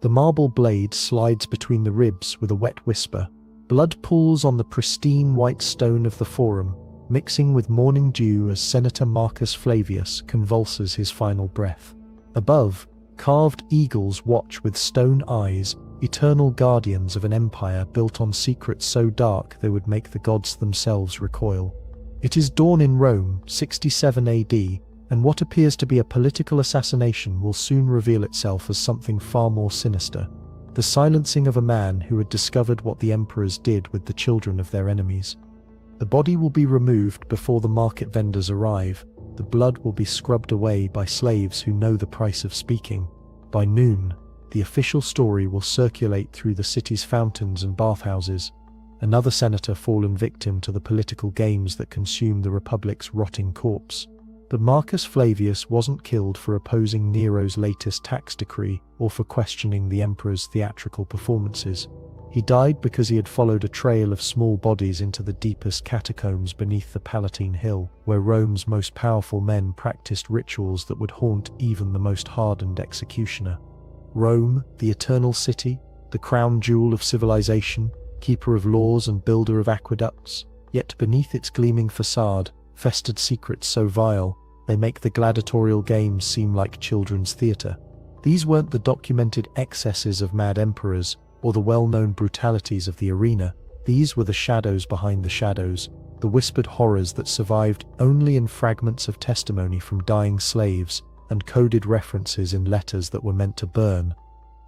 The marble blade slides between the ribs with a wet whisper. Blood pools on the pristine white stone of the forum, mixing with morning dew as Senator Marcus Flavius convulses his final breath. Above, carved eagles watch with stone eyes, eternal guardians of an empire built on secrets so dark they would make the gods themselves recoil. It is dawn in Rome, 67 AD, and what appears to be a political assassination will soon reveal itself as something far more sinister. The silencing of a man who had discovered what the emperors did with the children of their enemies. The body will be removed before the market vendors arrive. The blood will be scrubbed away by slaves who know the price of speaking. By noon, the official story will circulate through the city's fountains and bathhouses. Another senator fallen victim to the political games that consume the Republic's rotting corpse. But Marcus Flavius wasn't killed for opposing Nero's latest tax decree or for questioning the emperor's theatrical performances. He died because he had followed a trail of small bodies into the deepest catacombs beneath the Palatine Hill, where Rome's most powerful men practiced rituals that would haunt even the most hardened executioner. Rome, the eternal city, the crown jewel of civilization, keeper of laws and builder of aqueducts, yet beneath its gleaming facade festered secrets so vile, they make the gladiatorial games seem like children's theatre. These weren't the documented excesses of mad emperors or the well-known brutalities of the arena. These were the shadows behind the shadows, the whispered horrors that survived only in fragments of testimony from dying slaves and coded references in letters that were meant to burn.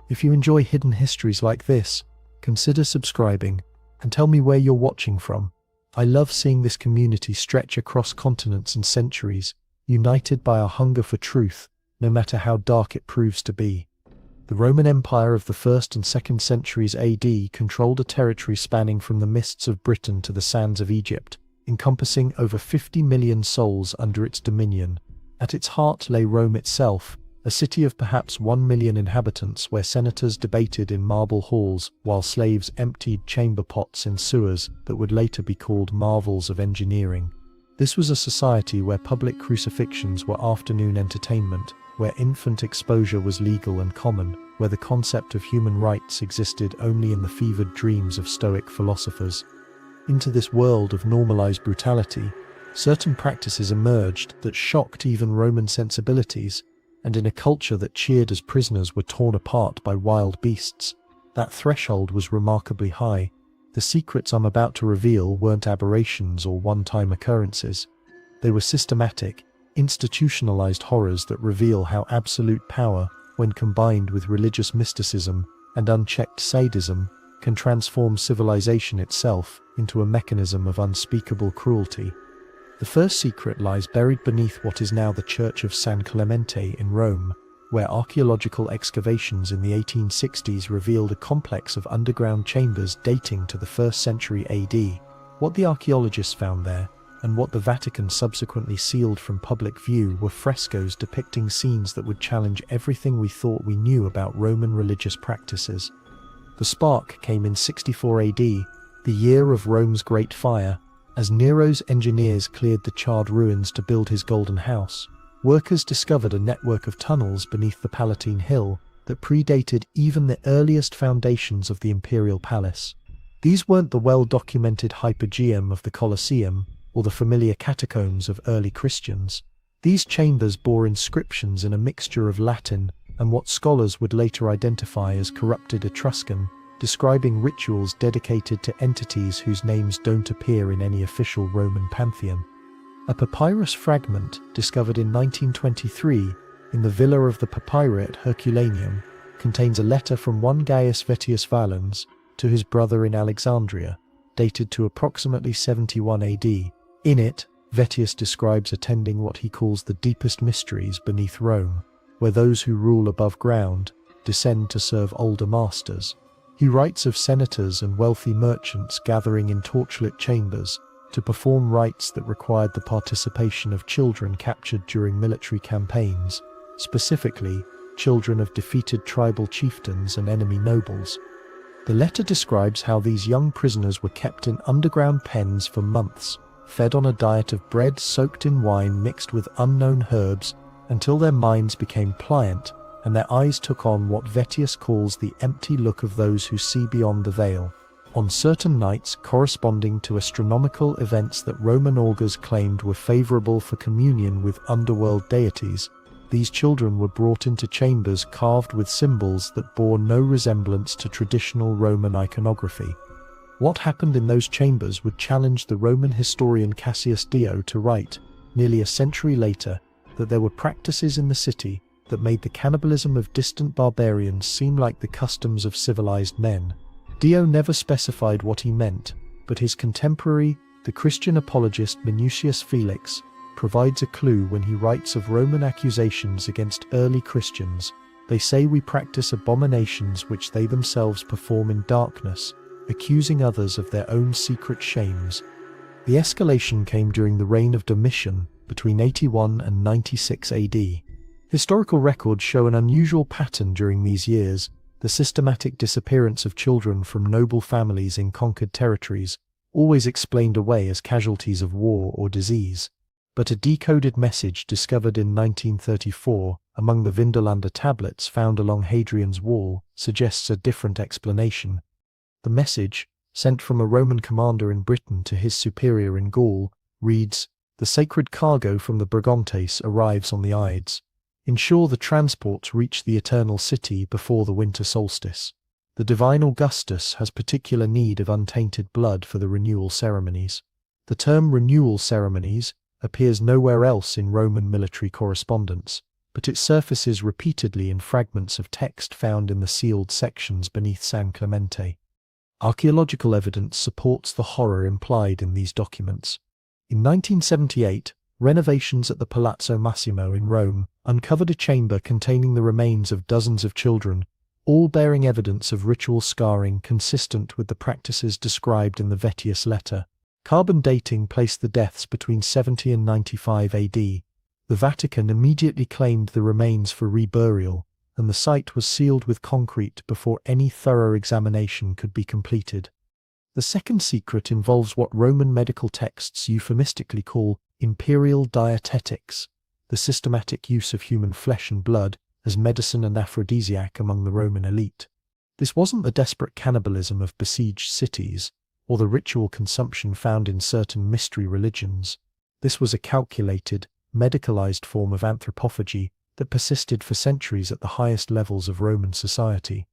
If you enjoy hidden histories like this, consider subscribing and tell me where you're watching from. I love seeing this community stretch across continents and centuries, united by a hunger for truth, no matter how dark it proves to be. The Roman Empire of the 1st and 2nd centuries AD controlled a territory spanning from the mists of Britain to the sands of Egypt, encompassing over 50 million souls under its dominion. At its heart lay Rome itself, a city of perhaps 1 million inhabitants where senators debated in marble halls while slaves emptied chamber pots in sewers that would later be called marvels of engineering. This was a society where public crucifixions were afternoon entertainment, where infant exposure was legal and common, where the concept of human rights existed only in the fevered dreams of Stoic philosophers. Into this world of normalized brutality, certain practices emerged that shocked even Roman sensibilities, and in a culture that cheered as prisoners were torn apart by wild beasts, that threshold was remarkably high. The secrets I'm about to reveal weren't aberrations or one-time occurrences. They were systematic, institutionalized horrors that reveal how absolute power, when combined with religious mysticism and unchecked sadism, can transform civilization itself into a mechanism of unspeakable cruelty. The first secret lies buried beneath what is now the Church of San Clemente in Rome, where archaeological excavations in the 1860s revealed a complex of underground chambers dating to the 1st century AD. What the archaeologists found there, and what the Vatican subsequently sealed from public view, were frescoes depicting scenes that would challenge everything we thought we knew about Roman religious practices. The spark came in 64 AD, the year of Rome's Great Fire. As Nero's engineers cleared the charred ruins to build his golden house, workers discovered a network of tunnels beneath the Palatine Hill that predated even the earliest foundations of the imperial palace. These weren't the well-documented hypogeum of the Colosseum or the familiar catacombs of early Christians. These chambers bore inscriptions in a mixture of Latin and what scholars would later identify as corrupted Etruscan, describing rituals dedicated to entities whose names don't appear in any official Roman pantheon. A papyrus fragment discovered in 1923 in the Villa of the Papyri at Herculaneum contains a letter from one Gaius Vettius Valens to his brother in Alexandria, dated to approximately 71 AD. In it, Vettius describes attending what he calls the deepest mysteries beneath Rome, where those who rule above ground descend to serve older masters. He writes of senators and wealthy merchants gathering in torchlit chambers to perform rites that required the participation of children captured during military campaigns, specifically children of defeated tribal chieftains and enemy nobles. The letter describes how these young prisoners were kept in underground pens for months, fed on a diet of bread soaked in wine mixed with unknown herbs until their minds became pliant and their eyes took on what Vettius calls the empty look of those who see beyond the veil. On certain nights corresponding to astronomical events that Roman augurs claimed were favorable for communion with underworld deities, these children were brought into chambers carved with symbols that bore no resemblance to traditional Roman iconography. What happened in those chambers would challenge the Roman historian Cassius Dio to write, nearly a century later, that there were practices in the city that made the cannibalism of distant barbarians seem like the customs of civilized men. Dio never specified what he meant, but his contemporary, the Christian apologist Minucius Felix, provides a clue when he writes of Roman accusations against early Christians. They say we practice abominations which they themselves perform in darkness, accusing others of their own secret shames. The escalation came during the reign of Domitian, between 81 and 96 AD. Historical records show an unusual pattern during these years: the systematic disappearance of children from noble families in conquered territories, always explained away as casualties of war or disease. But a decoded message discovered in 1934 among the Vindolanda tablets found along Hadrian's Wall suggests a different explanation. The message, sent from a Roman commander in Britain to his superior in Gaul, reads, "The sacred cargo from the Brigantes arrives on the Ides. Ensure the transports reach the eternal city before the winter solstice. The divine Augustus has particular need of untainted blood for the renewal ceremonies." The term renewal ceremonies appears nowhere else in Roman military correspondence, but it surfaces repeatedly in fragments of text found in the sealed sections beneath San Clemente. Archaeological evidence supports the horror implied in these documents. In 1978, renovations at the Palazzo Massimo in Rome uncovered a chamber containing the remains of dozens of children, all bearing evidence of ritual scarring consistent with the practices described in the Vettius letter. Carbon dating placed the deaths between 70 and 95 AD. The Vatican immediately claimed the remains for reburial, and the site was sealed with concrete before any thorough examination could be completed. The second secret involves what Roman medical texts euphemistically call imperial dietetics, the systematic use of human flesh and blood as medicine and aphrodisiac among the Roman elite. This wasn't the desperate cannibalism of besieged cities, or the ritual consumption found in certain mystery religions. This was a calculated, medicalized form of anthropophagy that persisted for centuries at the highest levels of Roman society.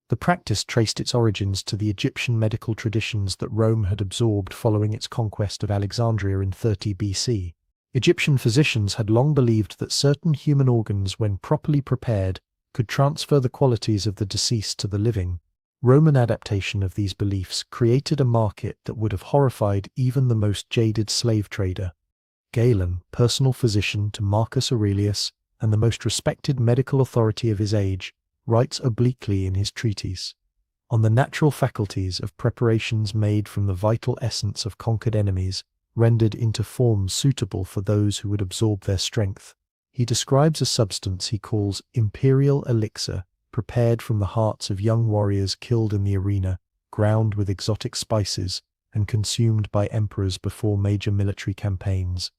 The practice traced its origins to the Egyptian medical traditions that Rome had absorbed following its conquest of Alexandria in 30 BC. Egyptian physicians had long believed that certain human organs, when properly prepared, could transfer the qualities of the deceased to the living. Roman adaptation of these beliefs created a market that would have horrified even the most jaded slave trader. Galen, personal physician to Marcus Aurelius and the most respected medical authority of his age, writes obliquely in his treatise on the natural faculties of preparations made from the vital essence of conquered enemies, rendered into forms suitable for those who would absorb their strength. He describes a substance he calls imperial elixir, prepared from the hearts of young warriors killed in the arena, ground with exotic spices, and consumed by emperors before major military campaigns.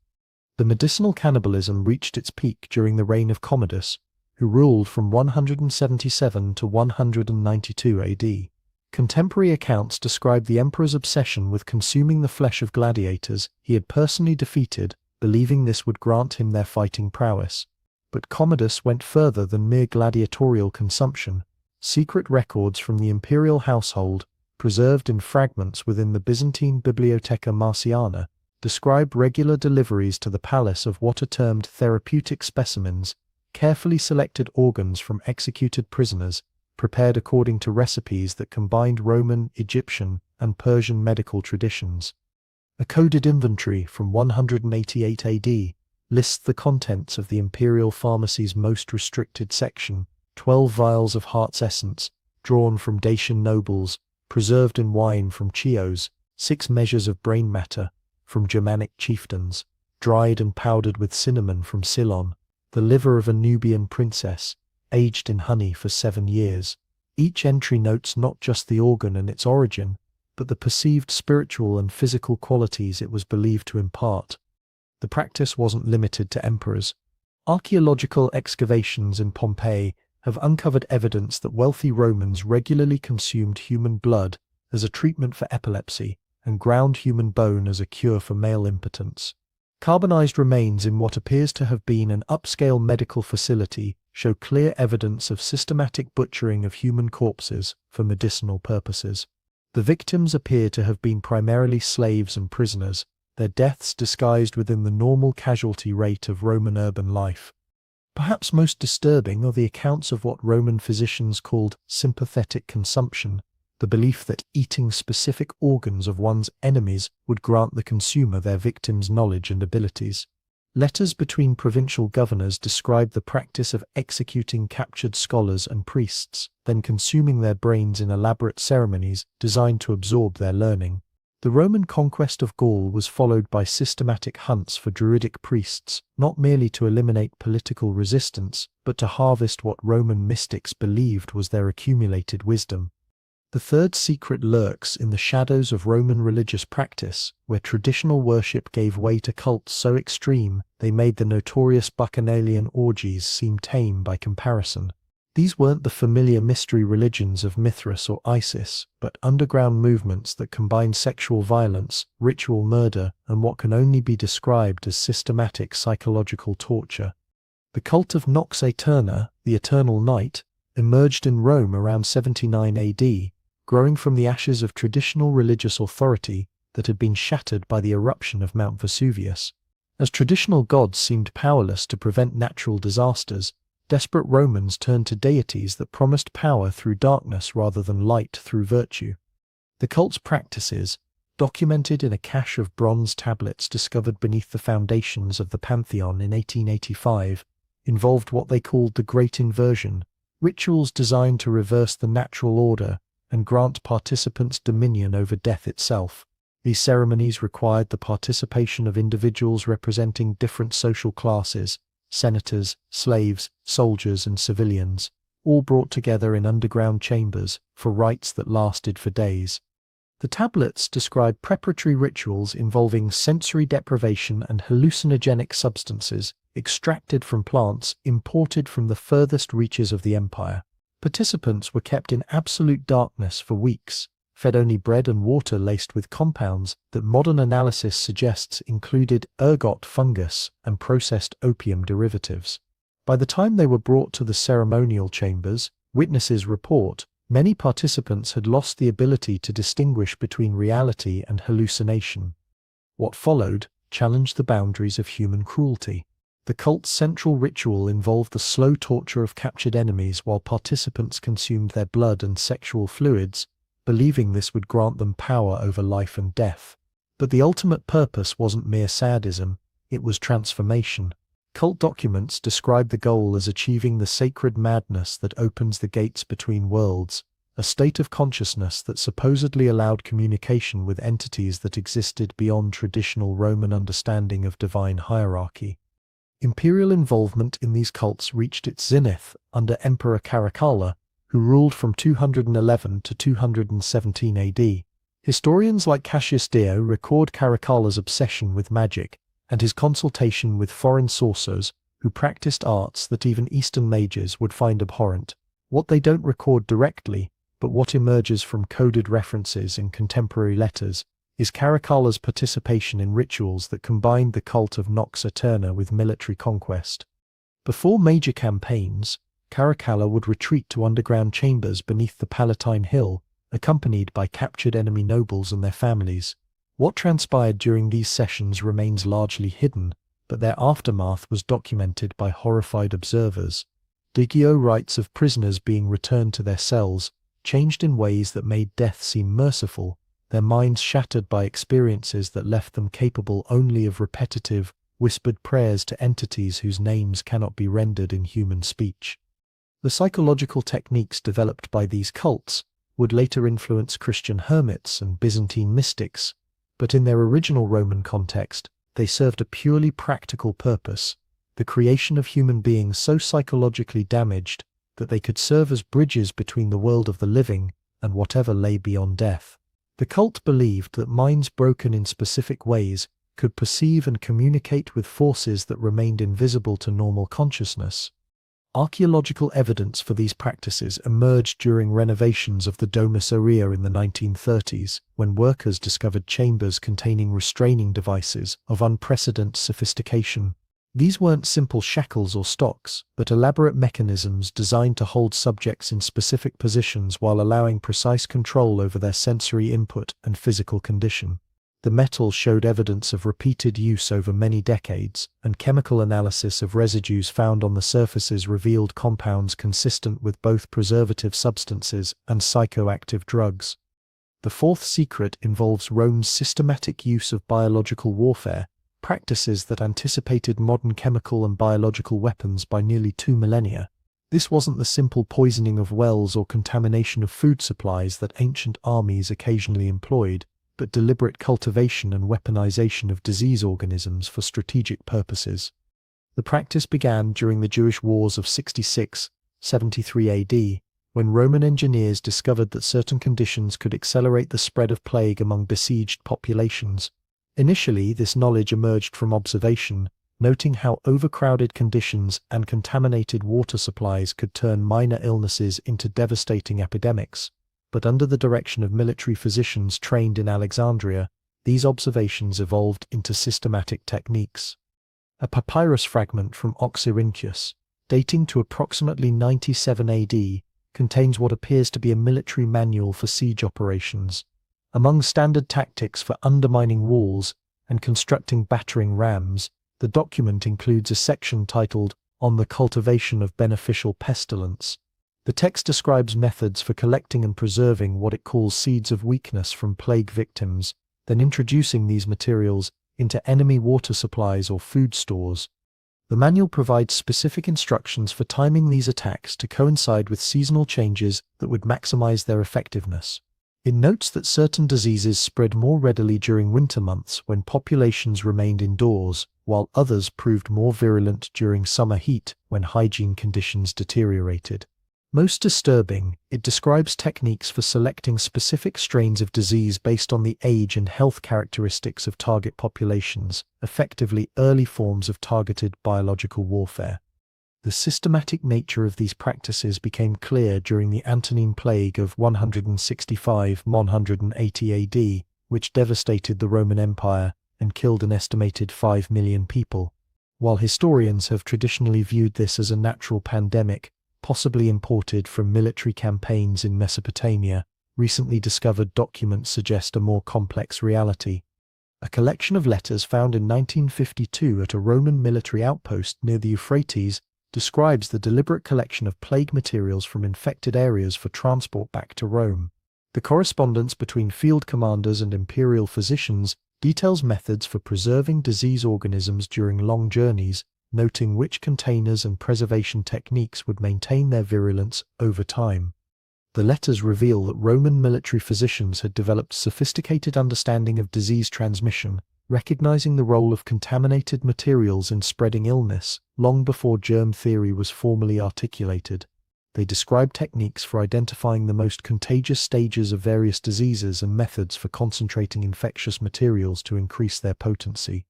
The medicinal cannibalism reached its peak during the reign of Commodus, who ruled from 177 to 192 AD. Contemporary accounts describe the emperor's obsession with consuming the flesh of gladiators he had personally defeated, believing this would grant him their fighting prowess. But Commodus went further than mere gladiatorial consumption. Secret records from the imperial household, preserved in fragments within the Byzantine Bibliotheca Marciana, describe regular deliveries to the palace of what are termed therapeutic specimens, carefully selected organs from executed prisoners, prepared according to recipes that combined Roman, Egyptian, and Persian medical traditions. A coded inventory from 188 AD lists the contents of the imperial pharmacy's most restricted section: 12 vials of heart's essence, drawn from Dacian nobles, preserved in wine from Chios, 6 measures of brain matter from Germanic chieftains, dried and powdered with cinnamon from Ceylon, the liver of a Nubian princess, aged in honey for 7 years. Each entry notes not just the organ and its origin, but the perceived spiritual and physical qualities it was believed to impart. The practice wasn't limited to emperors. Archaeological excavations in Pompeii have uncovered evidence that wealthy Romans regularly consumed human blood as a treatment for epilepsy and ground human bone as a cure for male impotence. Carbonized remains in what appears to have been an upscale medical facility show clear evidence of systematic butchering of human corpses for medicinal purposes. The victims appear to have been primarily slaves and prisoners, their deaths disguised within the normal casualty rate of Roman urban life. Perhaps most disturbing are the accounts of what Roman physicians called sympathetic consumption, the belief that eating specific organs of one's enemies would grant the consumer their victim's knowledge and abilities. Letters between provincial governors describe the practice of executing captured scholars and priests, then consuming their brains in elaborate ceremonies designed to absorb their learning. The Roman conquest of Gaul was followed by systematic hunts for druidic priests, not merely to eliminate political resistance, but to harvest what Roman mystics believed was their accumulated wisdom. The third secret lurks in the shadows of Roman religious practice, where traditional worship gave way to cults so extreme they made the notorious bacchanalian orgies seem tame by comparison. These weren't the familiar mystery religions of Mithras or Isis, but underground movements that combined sexual violence, ritual murder, and what can only be described as systematic psychological torture. The cult of Nox Aeterna, the Eternal Night, emerged in Rome around 79 AD, growing from the ashes of traditional religious authority that had been shattered by the eruption of Mount Vesuvius. As traditional gods seemed powerless to prevent natural disasters, desperate Romans turned to deities that promised power through darkness rather than light through virtue. The cult's practices, documented in a cache of bronze tablets discovered beneath the foundations of the Pantheon in 1885, involved what they called the Great Inversion, rituals designed to reverse the natural order and grant participants dominion over death itself. These ceremonies required the participation of individuals representing different social classes, senators, slaves, soldiers, and civilians, all brought together in underground chambers for rites that lasted for days. The tablets describe preparatory rituals involving sensory deprivation and hallucinogenic substances extracted from plants imported from the furthest reaches of the empire. Participants were kept in absolute darkness for weeks, fed only bread and water laced with compounds that modern analysis suggests included ergot fungus and processed opium derivatives. By the time they were brought to the ceremonial chambers, witnesses report, many participants had lost the ability to distinguish between reality and hallucination. What followed challenged the boundaries of human cruelty. The cult's central ritual involved the slow torture of captured enemies while participants consumed their blood and sexual fluids, believing this would grant them power over life and death. But the ultimate purpose wasn't mere sadism, it was transformation. Cult documents describe the goal as achieving the sacred madness that opens the gates between worlds, a state of consciousness that supposedly allowed communication with entities that existed beyond traditional Roman understanding of divine hierarchy. Imperial involvement in these cults reached its zenith under Emperor Caracalla, who ruled from 211 to 217 AD. Historians like Cassius Dio record Caracalla's obsession with magic and his consultation with foreign sorcerers who practiced arts that even Eastern mages would find abhorrent. What they don't record directly, but what emerges from coded references in contemporary letters, is Caracalla's participation in rituals that combined the cult of Nox Aeterna with military conquest. Before major campaigns, Caracalla would retreat to underground chambers beneath the Palatine Hill, accompanied by captured enemy nobles and their families. What transpired during these sessions remains largely hidden, but their aftermath was documented by horrified observers. Digio writes of prisoners being returned to their cells, changed in ways that made death seem merciful, their minds shattered by experiences that left them capable only of repetitive, whispered prayers to entities whose names cannot be rendered in human speech. The psychological techniques developed by these cults would later influence Christian hermits and Byzantine mystics, but in their original Roman context, they served a purely practical purpose, the creation of human beings so psychologically damaged that they could serve as bridges between the world of the living and whatever lay beyond death. The cult believed that minds broken in specific ways could perceive and communicate with forces that remained invisible to normal consciousness. Archaeological evidence for these practices emerged during renovations of the Domus Aurea in the 1930s, when workers discovered chambers containing restraining devices of unprecedented sophistication. These weren't simple shackles or stocks, but elaborate mechanisms designed to hold subjects in specific positions while allowing precise control over their sensory input and physical condition. The metal showed evidence of repeated use over many decades, and chemical analysis of residues found on the surfaces revealed compounds consistent with both preservative substances and psychoactive drugs. The fourth secret involves Rome's systematic use of biological warfare, practices that anticipated modern chemical and biological weapons by nearly 2 millennia. This wasn't the simple poisoning of wells or contamination of food supplies that ancient armies occasionally employed, but deliberate cultivation and weaponization of disease organisms for strategic purposes. The practice began during the Jewish Wars of 66-73 AD, when Roman engineers discovered that certain conditions could accelerate the spread of plague among besieged populations. Initially, this knowledge emerged from observation, noting how overcrowded conditions and contaminated water supplies could turn minor illnesses into devastating epidemics. But under the direction of military physicians trained in Alexandria, these observations evolved into systematic techniques. A papyrus fragment from Oxyrhynchus, dating to approximately 97 AD, contains what appears to be a military manual for siege operations. Among standard tactics for undermining walls and constructing battering rams, the document includes a section titled "On the Cultivation of Beneficial Pestilence." The text describes methods for collecting and preserving what it calls seeds of weakness from plague victims, then introducing these materials into enemy water supplies or food stores. The manual provides specific instructions for timing these attacks to coincide with seasonal changes that would maximize their effectiveness. It notes that certain diseases spread more readily during winter months when populations remained indoors, while others proved more virulent during summer heat when hygiene conditions deteriorated. Most disturbing, it describes techniques for selecting specific strains of disease based on the age and health characteristics of target populations, effectively early forms of targeted biological warfare. The systematic nature of these practices became clear during the Antonine Plague of 165–180 AD, which devastated the Roman Empire and killed an estimated 5 million people. While historians have traditionally viewed this as a natural pandemic, possibly imported from military campaigns in Mesopotamia, recently discovered documents suggest a more complex reality. A collection of letters found in 1952 at a Roman military outpost near the Euphrates describes the deliberate collection of plague materials from infected areas for transport back to Rome. The correspondence between field commanders and imperial physicians details methods for preserving disease organisms during long journeys, noting which containers and preservation techniques would maintain their virulence over time. The letters reveal that Roman military physicians had developed sophisticated understanding of disease transmission, recognizing the role of contaminated materials in spreading illness long before germ theory was formally articulated. They describe techniques for identifying the most contagious stages of various diseases and methods for concentrating infectious materials to increase their potency.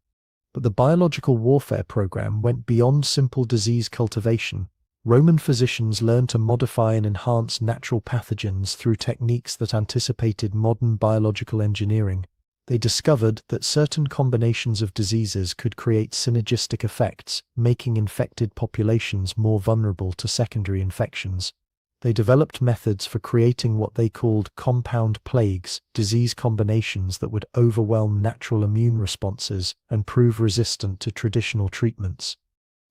But the biological warfare program went beyond simple disease cultivation. Roman physicians learned to modify and enhance natural pathogens through techniques that anticipated modern biological engineering. They discovered that certain combinations of diseases could create synergistic effects, making infected populations more vulnerable to secondary infections. They developed methods for creating what they called compound plagues, disease combinations that would overwhelm natural immune responses and prove resistant to traditional treatments.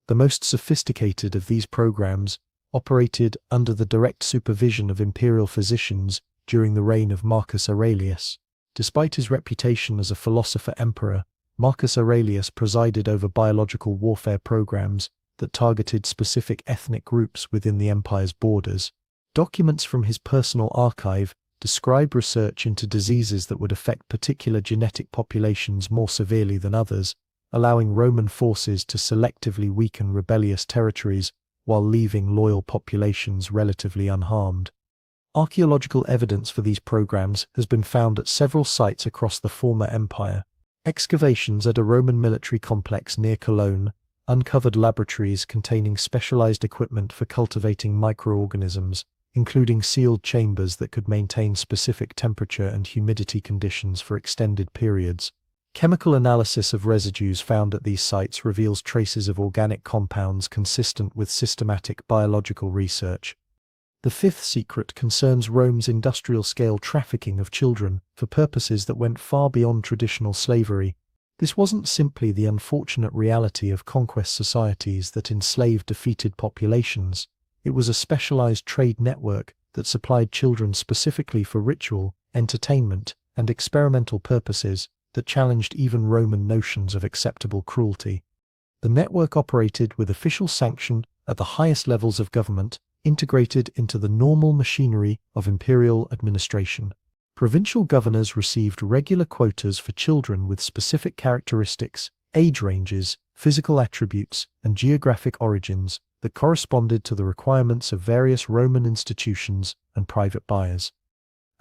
The most sophisticated of these programs operated under the direct supervision of imperial physicians during the reign of Marcus Aurelius. Despite his reputation as a philosopher-emperor, Marcus Aurelius presided over biological warfare programs that targeted specific ethnic groups within the empire's borders. Documents from his personal archive describe research into diseases that would affect particular genetic populations more severely than others, allowing Roman forces to selectively weaken rebellious territories while leaving loyal populations relatively unharmed. Archaeological evidence for these programs has been found at several sites across the former empire. Excavations at a Roman military complex near Cologne, uncovered laboratories containing specialized equipment for cultivating microorganisms, including sealed chambers that could maintain specific temperature and humidity conditions for extended periods. Chemical analysis of residues found at these sites reveals traces of organic compounds consistent with systematic biological research. The fifth secret concerns Rome's industrial-scale trafficking of children for purposes that went far beyond traditional slavery. This wasn't simply the unfortunate reality of conquest societies that enslaved defeated populations. It was a specialized trade network that supplied children specifically for ritual, entertainment, and experimental purposes that challenged even Roman notions of acceptable cruelty. The network operated with official sanction at the highest levels of government, integrated into the normal machinery of imperial administration. Provincial governors received regular quotas for children with specific characteristics, age ranges, physical attributes, and geographic origins that corresponded to the requirements of various Roman institutions and private buyers.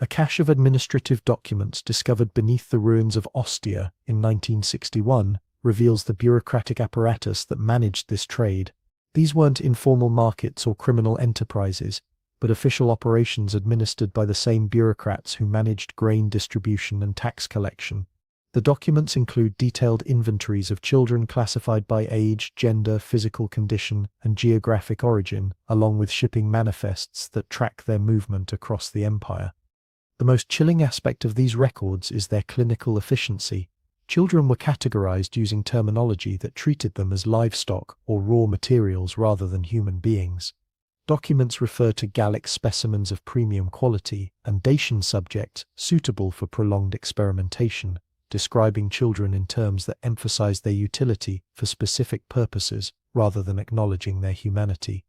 A cache of administrative documents discovered beneath the ruins of Ostia in 1961 reveals the bureaucratic apparatus that managed this trade. These weren't informal markets or criminal enterprises, but official operations administered by the same bureaucrats who managed grain distribution and tax collection. The documents include detailed inventories of children classified by age, gender, physical condition, and geographic origin, along with shipping manifests that track their movement across the empire. The most chilling aspect of these records is their clinical efficiency. Children were categorized using terminology that treated them as livestock or raw materials rather than human beings. Documents refer to Gallic specimens of premium quality and Dacian subjects suitable for prolonged experimentation, describing children in terms that emphasize their utility for specific purposes rather than acknowledging their humanity.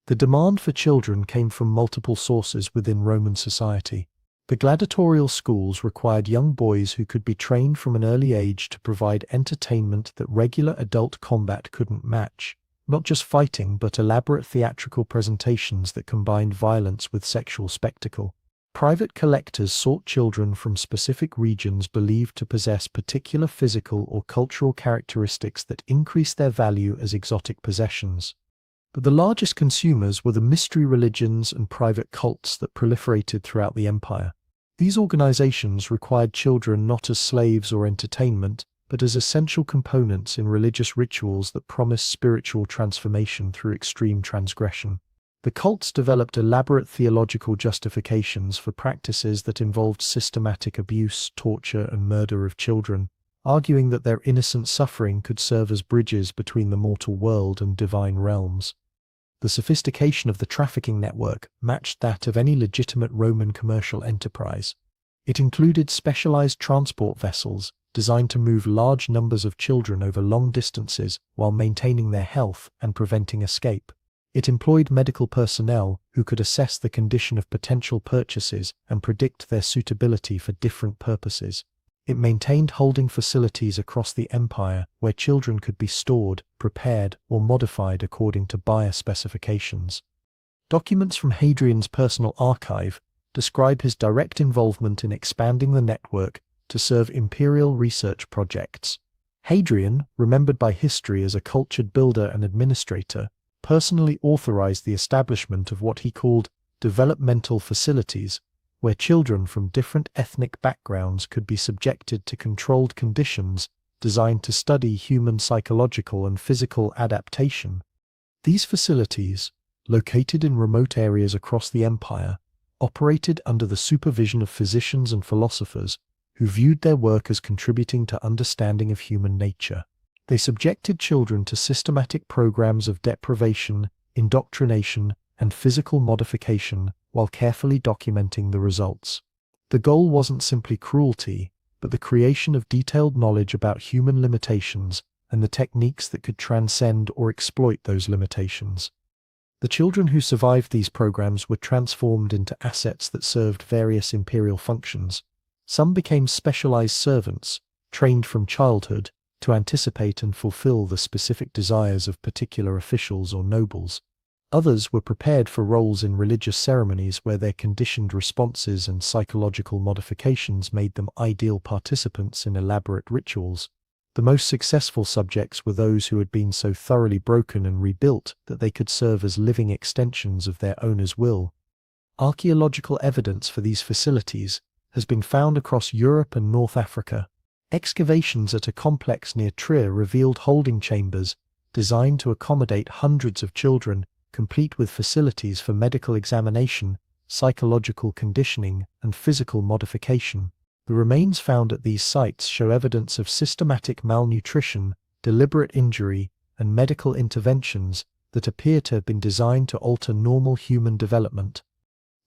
The demand for children came from multiple sources within Roman society. The gladiatorial schools required young boys who could be trained from an early age to provide entertainment that regular adult combat couldn't match. Not just fighting, but elaborate theatrical presentations that combined violence with sexual spectacle. Private collectors sought children from specific regions believed to possess particular physical or cultural characteristics that increased their value as exotic possessions. But the largest consumers were the mystery religions and private cults that proliferated throughout the empire. These organizations required children not as slaves or entertainment, but as essential components in religious rituals that promised spiritual transformation through extreme transgression. The cults developed elaborate theological justifications for practices that involved systematic abuse, torture, and murder of children, arguing that their innocent suffering could serve as bridges between the mortal world and divine realms. The sophistication of the trafficking network matched that of any legitimate Roman commercial enterprise. It included specialized transport vessels designed to move large numbers of children over long distances while maintaining their health and preventing escape. It employed medical personnel who could assess the condition of potential purchases and predict their suitability for different purposes. It maintained holding facilities across the empire where children could be stored, prepared, or modified according to buyer specifications. Documents from Hadrian's personal archive describe his direct involvement in expanding the network to serve imperial research projects. Hadrian, remembered by history as a cultured builder and administrator, personally authorized the establishment of what he called developmental facilities, where children from different ethnic backgrounds could be subjected to controlled conditions designed to study human psychological and physical adaptation. These facilities, located in remote areas across the empire, operated under the supervision of physicians and philosophers who viewed their work as contributing to understanding of human nature. They subjected children to systematic programs of deprivation, indoctrination, and physical modification while carefully documenting the results. The goal wasn't simply cruelty, but the creation of detailed knowledge about human limitations and the techniques that could transcend or exploit those limitations. The children who survived these programs were transformed into assets that served various imperial functions. Some became specialized servants, trained from childhood to anticipate and fulfill the specific desires of particular officials or nobles. Others were prepared for roles in religious ceremonies where their conditioned responses and psychological modifications made them ideal participants in elaborate rituals. The most successful subjects were those who had been so thoroughly broken and rebuilt that they could serve as living extensions of their owner's will. Archaeological evidence for these facilities has been found across Europe and North Africa. Excavations at a complex near Trier revealed holding chambers designed to accommodate hundreds of children, complete with facilities for medical examination, psychological conditioning, and physical modification. The remains found at these sites show evidence of systematic malnutrition, deliberate injury, and medical interventions that appear to have been designed to alter normal human development.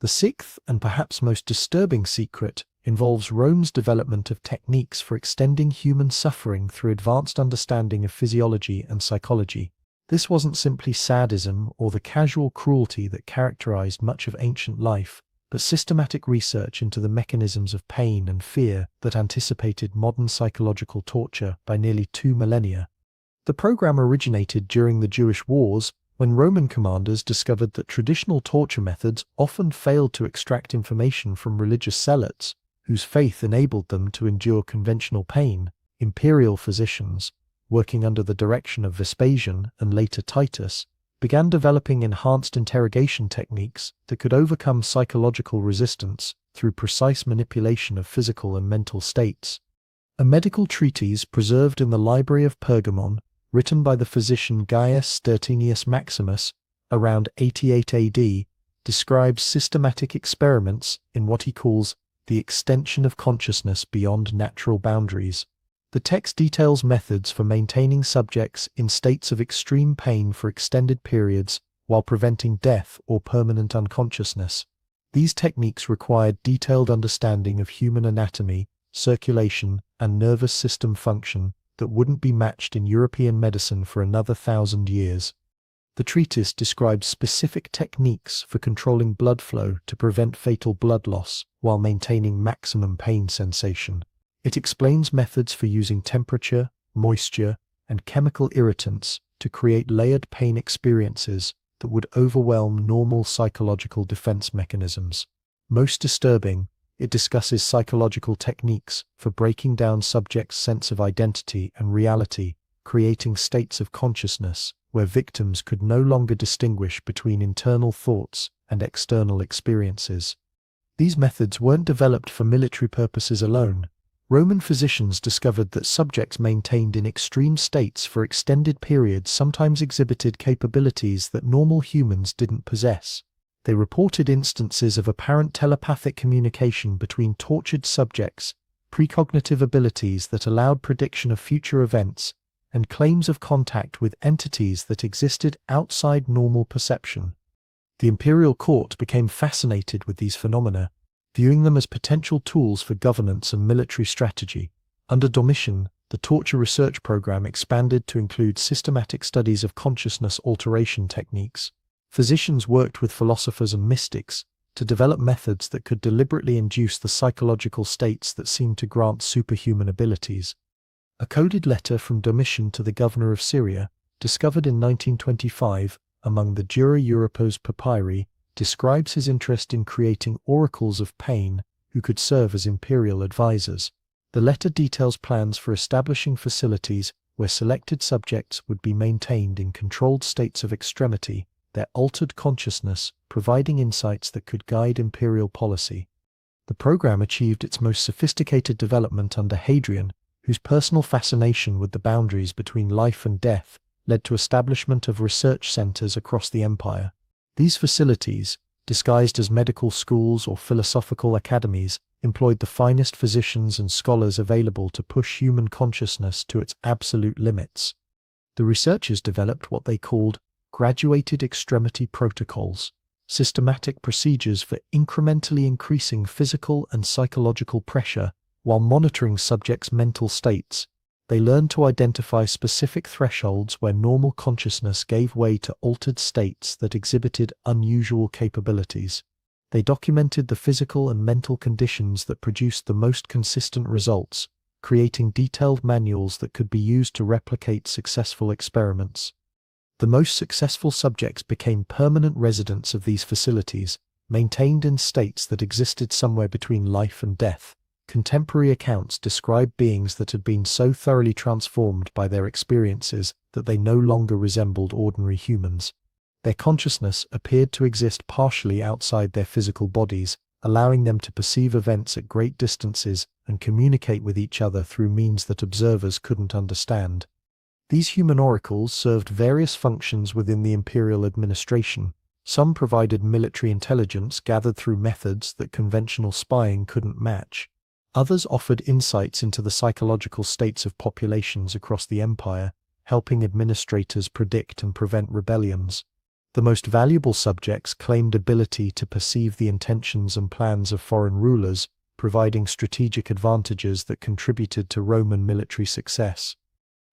The sixth, and perhaps most disturbing secret, involves Rome's development of techniques for extending human suffering through advanced understanding of physiology and psychology. This wasn't simply sadism or the casual cruelty that characterized much of ancient life, but systematic research into the mechanisms of pain and fear that anticipated modern psychological torture by nearly 2 millennia. The program originated during the Jewish Wars, when Roman commanders discovered that traditional torture methods often failed to extract information from religious zealots, whose faith enabled them to endure conventional pain. Imperial physicians, working under the direction of Vespasian and later Titus, began developing enhanced interrogation techniques that could overcome psychological resistance through precise manipulation of physical and mental states. A medical treatise preserved in the Library of Pergamon, written by the physician Gaius Stertinius Maximus around 88 AD, describes systematic experiments in what he calls the extension of consciousness beyond natural boundaries. The text details methods for maintaining subjects in states of extreme pain for extended periods while preventing death or permanent unconsciousness. These techniques required detailed understanding of human anatomy, circulation, and nervous system function that wouldn't be matched in European medicine for another 1,000 years. The treatise describes specific techniques for controlling blood flow to prevent fatal blood loss while maintaining maximum pain sensation. It explains methods for using temperature, moisture, and chemical irritants to create layered pain experiences that would overwhelm normal psychological defense mechanisms. Most disturbing, it discusses psychological techniques for breaking down subjects' sense of identity and reality, creating states of consciousness where victims could no longer distinguish between internal thoughts and external experiences. These methods weren't developed for military purposes alone. Roman physicians discovered that subjects maintained in extreme states for extended periods sometimes exhibited capabilities that normal humans didn't possess. They reported instances of apparent telepathic communication between tortured subjects, precognitive abilities that allowed prediction of future events, and claims of contact with entities that existed outside normal perception. The imperial court became fascinated with these phenomena, viewing them as potential tools for governance and military strategy. Under Domitian, the torture research program expanded to include systematic studies of consciousness alteration techniques. Physicians worked with philosophers and mystics to develop methods that could deliberately induce the psychological states that seemed to grant superhuman abilities. A coded letter from Domitian to the governor of Syria, discovered in 1925 among the Dura Europos papyri, describes his interest in creating oracles of pain who could serve as imperial advisors. The letter details plans for establishing facilities where selected subjects would be maintained in controlled states of extremity, their altered consciousness providing insights that could guide imperial policy. The program achieved its most sophisticated development under Hadrian, whose personal fascination with the boundaries between life and death led to establishment of research centers across the empire. These facilities, disguised as medical schools or philosophical academies, employed the finest physicians and scholars available to push human consciousness to its absolute limits. The researchers developed what they called graduated extremity protocols, systematic procedures for incrementally increasing physical and psychological pressure while monitoring subjects' mental states. They learned to identify specific thresholds where normal consciousness gave way to altered states that exhibited unusual capabilities. They documented the physical and mental conditions that produced the most consistent results, creating detailed manuals that could be used to replicate successful experiments. The most successful subjects became permanent residents of these facilities, maintained in states that existed somewhere between life and death. Contemporary accounts describe beings that had been so thoroughly transformed by their experiences that they no longer resembled ordinary humans. Their consciousness appeared to exist partially outside their physical bodies, allowing them to perceive events at great distances and communicate with each other through means that observers couldn't understand. These human oracles served various functions within the imperial administration. Some provided military intelligence gathered through methods that conventional spying couldn't match. Others offered insights into the psychological states of populations across the empire, helping administrators predict and prevent rebellions. The most valuable subjects claimed ability to perceive the intentions and plans of foreign rulers, providing strategic advantages that contributed to Roman military success.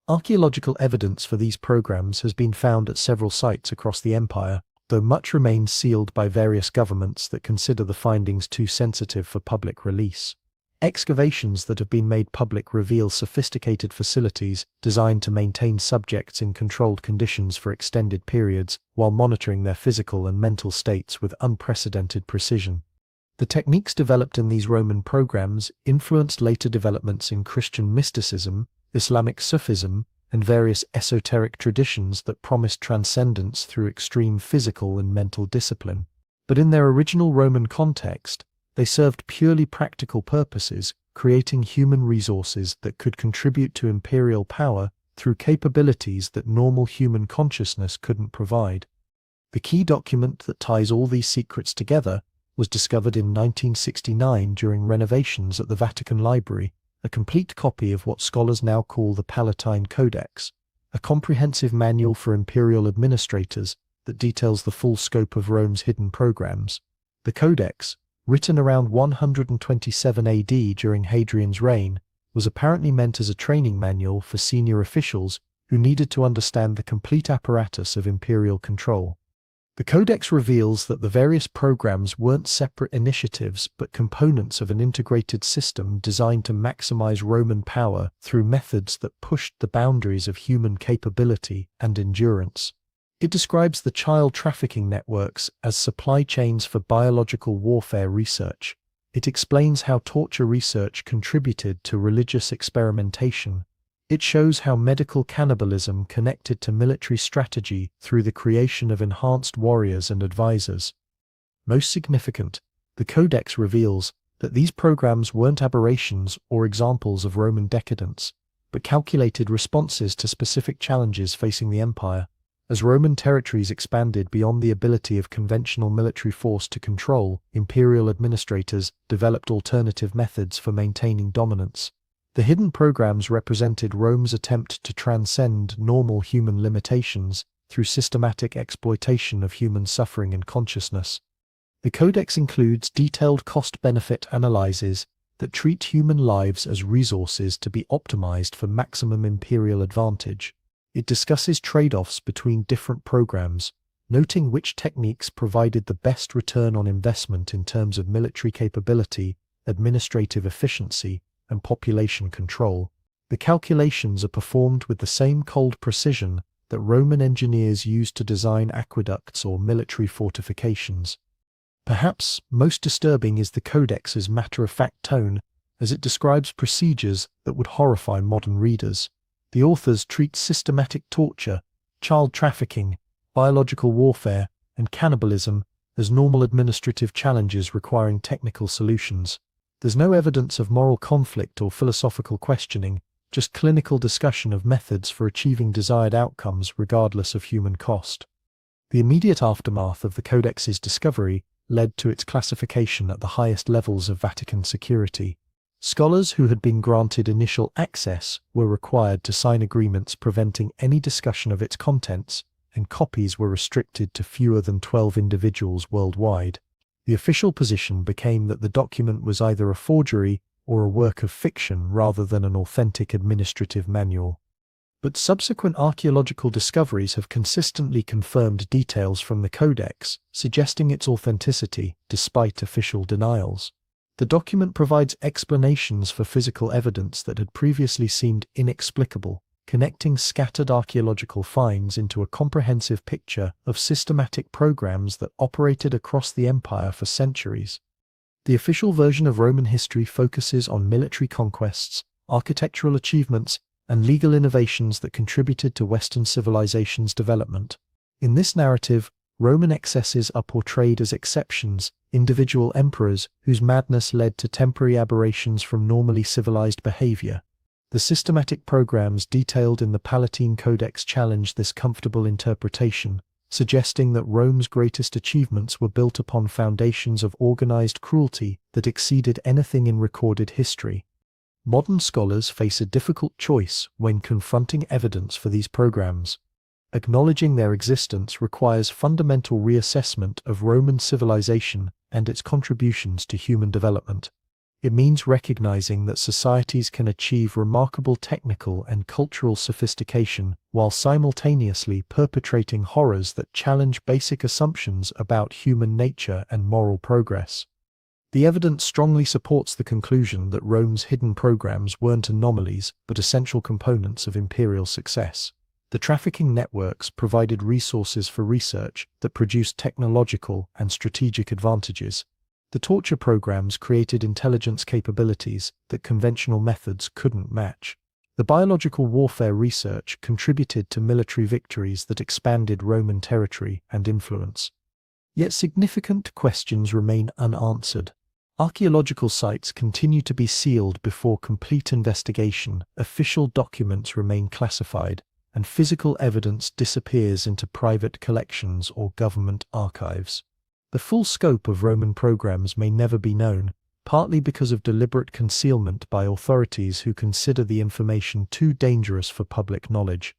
Archaeological evidence for these programs has been found at several sites across the empire, though much remains sealed by various governments that consider the findings too sensitive for public release. Excavations that have been made public reveal sophisticated facilities designed to maintain subjects in controlled conditions for extended periods while monitoring their physical and mental states with unprecedented precision. The techniques developed in these Roman programs influenced later developments in Christian mysticism, Islamic Sufism, and various esoteric traditions that promised transcendence through extreme physical and mental discipline. But in their original Roman context, they served purely practical purposes, creating human resources that could contribute to imperial power through capabilities that normal human consciousness couldn't provide. The key document that ties all these secrets together was discovered in 1969 during renovations at the Vatican Library, a complete copy of what scholars now call the Palatine Codex, a comprehensive manual for imperial administrators that details the full scope of Rome's hidden programs. The Codex, written around 127 AD during Hadrian's reign, was apparently meant as a training manual for senior officials who needed to understand the complete apparatus of imperial control. The Codex reveals that the various programs weren't separate initiatives but components of an integrated system designed to maximize Roman power through methods that pushed the boundaries of human capability and endurance. It describes the child trafficking networks as supply chains for biological warfare research. It explains how torture research contributed to religious experimentation. It shows how medical cannibalism connected to military strategy through the creation of enhanced warriors and advisors. Most significant, the Codex reveals that these programs weren't aberrations or examples of Roman decadence, but calculated responses to specific challenges facing the empire. As Roman territories expanded beyond the ability of conventional military force to control, imperial administrators developed alternative methods for maintaining dominance. The hidden programs represented Rome's attempt to transcend normal human limitations through systematic exploitation of human suffering and consciousness. The Codex includes detailed cost-benefit analyses that treat human lives as resources to be optimized for maximum imperial advantage. It discusses trade-offs between different programs, noting which techniques provided the best return on investment in terms of military capability, administrative efficiency, and population control. The calculations are performed with the same cold precision that Roman engineers used to design aqueducts or military fortifications. Perhaps most disturbing is the Codex's matter-of-fact tone, as it describes procedures that would horrify modern readers. The authors treat systematic torture, child trafficking, biological warfare, and cannibalism as normal administrative challenges requiring technical solutions. There's no evidence of moral conflict or philosophical questioning, just clinical discussion of methods for achieving desired outcomes regardless of human cost. The immediate aftermath of the Codex's discovery led to its classification at the highest levels of Vatican security. Scholars who had been granted initial access were required to sign agreements preventing any discussion of its contents, and copies were restricted to fewer than 12 individuals worldwide. The official position became that the document was either a forgery or a work of fiction rather than an authentic administrative manual. But subsequent archaeological discoveries have consistently confirmed details from the Codex, suggesting its authenticity despite official denials. The document provides explanations for physical evidence that had previously seemed inexplicable, connecting scattered archaeological finds into a comprehensive picture of systematic programs that operated across the empire for centuries. The official version of Roman history focuses on military conquests, architectural achievements, and legal innovations that contributed to Western civilization's development. In this narrative, Roman excesses are portrayed as exceptions, individual emperors whose madness led to temporary aberrations from normally civilized behavior. The systematic programs detailed in the Palatine Codex challenge this comfortable interpretation, suggesting that Rome's greatest achievements were built upon foundations of organized cruelty that exceeded anything in recorded history. Modern scholars face a difficult choice when confronting evidence for these programs. Acknowledging their existence requires fundamental reassessment of Roman civilization and its contributions to human development. It means recognizing that societies can achieve remarkable technical and cultural sophistication while simultaneously perpetrating horrors that challenge basic assumptions about human nature and moral progress. The evidence strongly supports the conclusion that Rome's hidden programs weren't anomalies but essential components of imperial success. The trafficking networks provided resources for research that produced technological and strategic advantages. The torture programs created intelligence capabilities that conventional methods couldn't match. The biological warfare research contributed to military victories that expanded Roman territory and influence. Yet significant questions remain unanswered. Archaeological sites continue to be sealed before complete investigation, official documents remain classified, and physical evidence disappears into private collections or government archives. The full scope of Roman programs may never be known, partly because of deliberate concealment by authorities who consider the information too dangerous for public knowledge.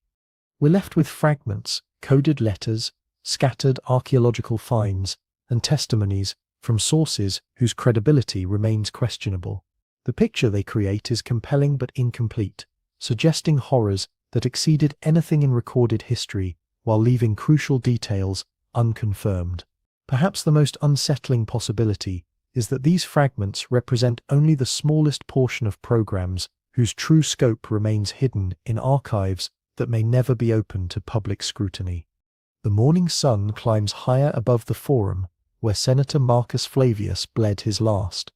We're left with fragments, coded letters, scattered archaeological finds, and testimonies from sources whose credibility remains questionable. The picture they create is compelling but incomplete, suggesting horrors that exceeded anything in recorded history while leaving crucial details unconfirmed. Perhaps the most unsettling possibility is that these fragments represent only the smallest portion of programs whose true scope remains hidden in archives that may never be opened to public scrutiny. The morning sun climbs higher above the Forum, where Senator Marcus Flavius bled his last.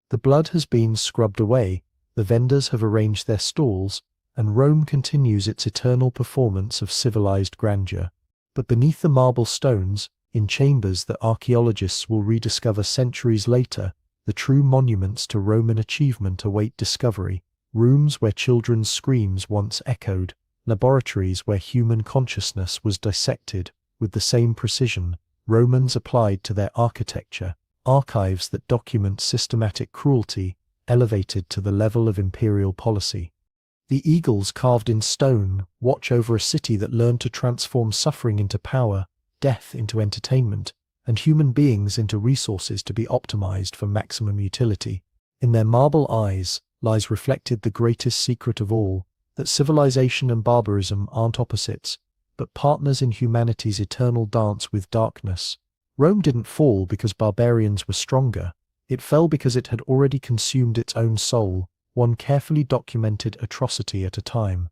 The blood has been scrubbed away, the vendors have arranged their stalls, and Rome continues its eternal performance of civilized grandeur. But beneath the marble stones, in chambers that archaeologists will rediscover centuries later, the true monuments to Roman achievement await discovery. Rooms where children's screams once echoed, laboratories where human consciousness was dissected with the same precision Romans applied to their architecture, archives that document systematic cruelty elevated to the level of imperial policy. The eagles carved in stone watch over a city that learned to transform suffering into power, death into entertainment, and human beings into resources to be optimized for maximum utility. In their marble eyes lies reflected the greatest secret of all, that civilization and barbarism aren't opposites, but partners in humanity's eternal dance with darkness. Rome didn't fall because barbarians were stronger. It fell because it had already consumed its own soul, one carefully documented atrocity at a time.